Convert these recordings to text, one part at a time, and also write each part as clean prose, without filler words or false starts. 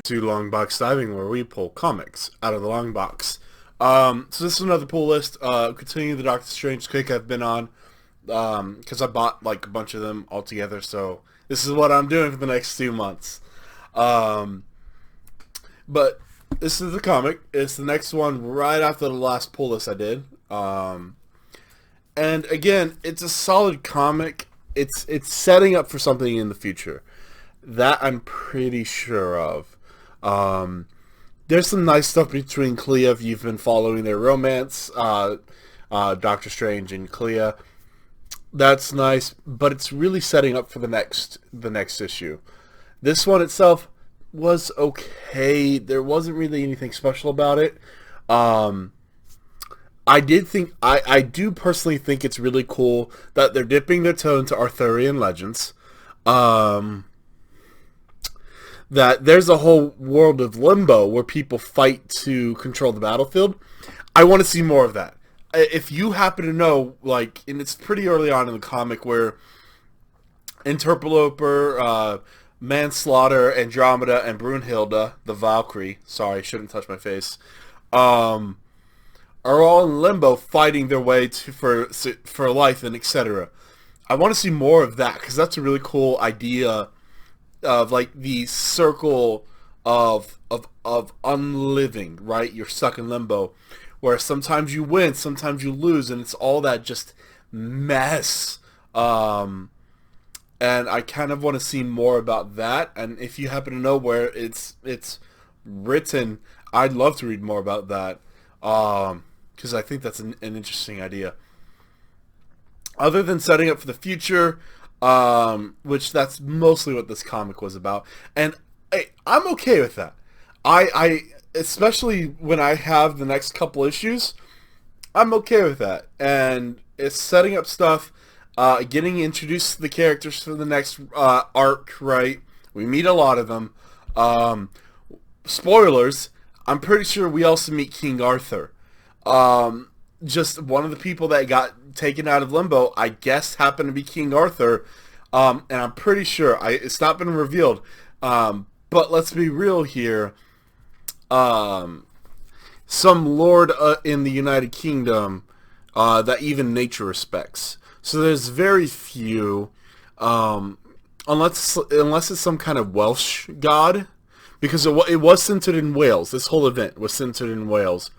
To Long Box Diving, where we pull comics out of the long box. So this is another pull list. Continuing the Doctor Strange kick I've been on, because I bought like a bunch of them all together. So this is what I'm doing for the next 2 months. But this is the comic. It's the next one right after the last pull list I did. And again, it's a solid comic. It's setting up for something in the future. That I'm pretty sure of. There's some nice stuff between Clea if you've been following their romance, Doctor Strange and Clea. That's nice, but it's really setting up for the next issue. This one itself was okay. There wasn't really anything special about it. I do personally think it's really cool that they're dipping their toe into Arthurian legends. That there's a whole world of limbo where people fight to control the battlefield. I want to see more of that. If you happen to know, like, and it's pretty early on in the comic where Interloper, Manslaughter, Andromeda, and Brunhilde, the Valkyrie, sorry, shouldn't touch my face, are all in limbo fighting their way for life and etc. I want to see more of that because that's a really cool idea of like the circle of unliving, right? You're stuck in limbo where sometimes you win, sometimes you lose, and it's all that just mess. And I kind of want to see more about that. And if you happen to know where it's written, I'd love to read more about that. Because I think that's an interesting idea. Other than setting up for the future, which that's mostly what this comic was about, and I'm okay with that. I especially when I have the next couple issues, I'm okay with that, and it's setting up stuff, getting introduced to the characters for the next arc. Right, we meet a lot of them. Spoilers: I'm pretty sure we also meet King Arthur. Just one of the people that got taken out of limbo, I guess, happened to be King Arthur, and I'm pretty sure it's not been revealed. But let's be real here. Some lord in the United Kingdom that even nature respects. So there's very few, unless it's some kind of Welsh god, because it was centered in Wales. This whole event was centered in Wales.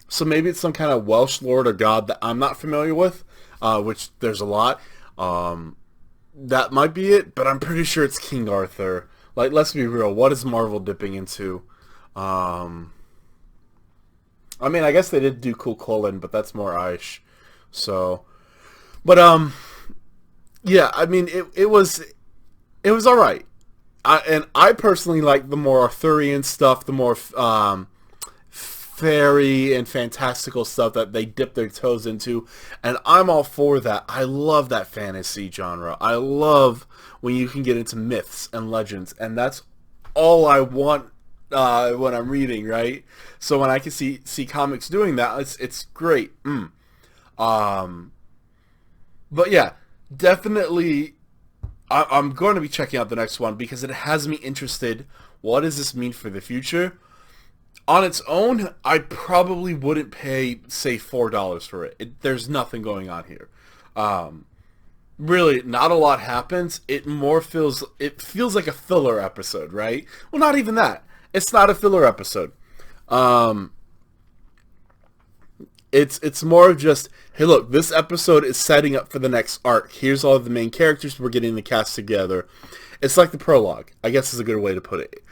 So maybe it's some kind of Welsh lord or god that I'm not familiar with, which there's a lot. That might be it, but I'm pretty sure it's King Arthur. Like, let's be real. What is Marvel dipping into? I mean, I guess they did do Cool Colin, but that's more Irish. So, but yeah. I mean, it was all right. I personally like the more Arthurian stuff, the more fairy and fantastical stuff that they dip their toes into, and I'm all for that. I love that fantasy genre. I love when you can get into myths and legends, and that's all I want when I'm reading, right? So when I can see comics doing that, it's great. But yeah, definitely I'm going to be checking out the next one because it has me interested. What does this mean for the future? On its own, I probably wouldn't pay, say, $4 for it. There's nothing going on here. Really, not a lot happens. It feels like a filler episode, right? Well, not even that. It's not a filler episode. It's more of just, hey, look, this episode is setting up for the next arc. Here's all the main characters. We're getting the cast together. It's like the prologue, I guess is a good way to put it.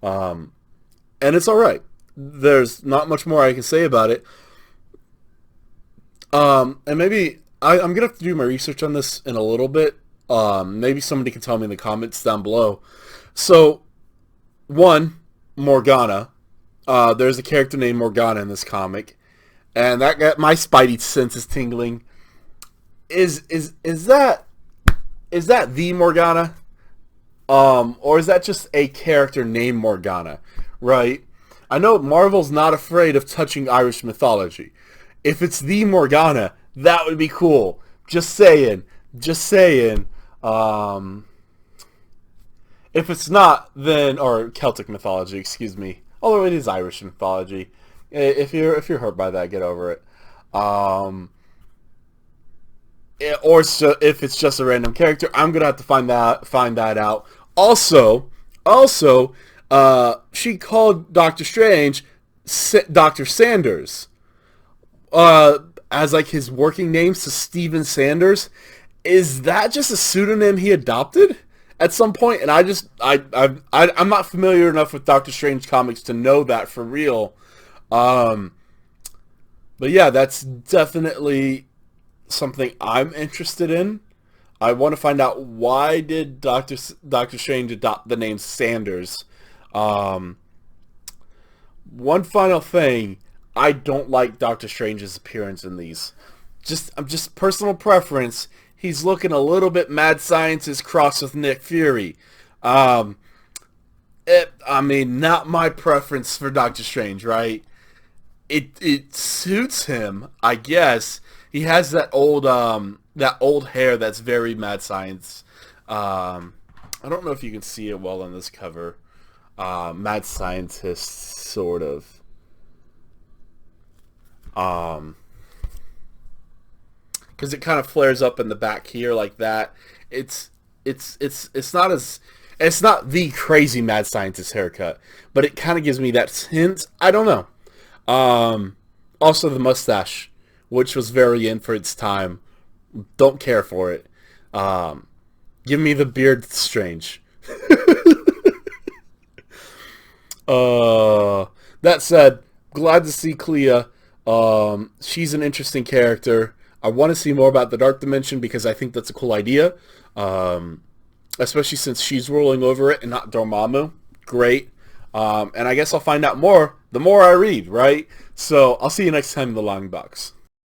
And it's all right. There's not much more I can say about it. And maybe I'm going to have to do my research on this in a little bit. Maybe somebody can tell me in the comments down below. So, one, Morgana. There's a character named Morgana in this comic. And that got my spidey senses tingling. Is that the Morgana? Or is that just a character named Morgana? Right? I know Marvel's not afraid of touching Irish mythology. If it's the Morgana, that would be cool. Just saying. If it's not, then or Celtic mythology, excuse me. Although it is Irish mythology. If you're hurt by that, get over it. Um, or if it's just a random character, I'm gonna have to find that out. Also, she called Doctor Strange Doctor Sanders, as like his working name, so Steven Sanders. Is that just a pseudonym he adopted at some point? And I'm not familiar enough with Doctor Strange comics to know that for real. Um, but yeah, that's definitely something I'm interested in. I want to find out why did Doctor Strange adopt the name Sanders. Um, One final thing, I don't like Doctor Strange's appearance in these. Just personal preference. He's looking a little bit mad scientist crossed with Nick Fury. Um, I mean, not my preference for Doctor Strange, right? It suits him, I guess. He has that old hair that's very mad science. I don't know if you can see it well on this cover. Mad scientist, sort of. Um, because it kind of flares up in the back here like that. It's not the crazy mad scientist haircut, but it kind of gives me that hint. I don't know. Also the mustache, which was very in for its time. Don't care for it. Um, Give me the beard, Strange. Uh, that said, glad to see Clea. She's an interesting character. I want to see more about the Dark Dimension because I think that's a cool idea. Um, Especially since she's ruling over it and not Dormammu. Great. And I guess I'll find out more the more I read, right? So I'll see you next time in the long box.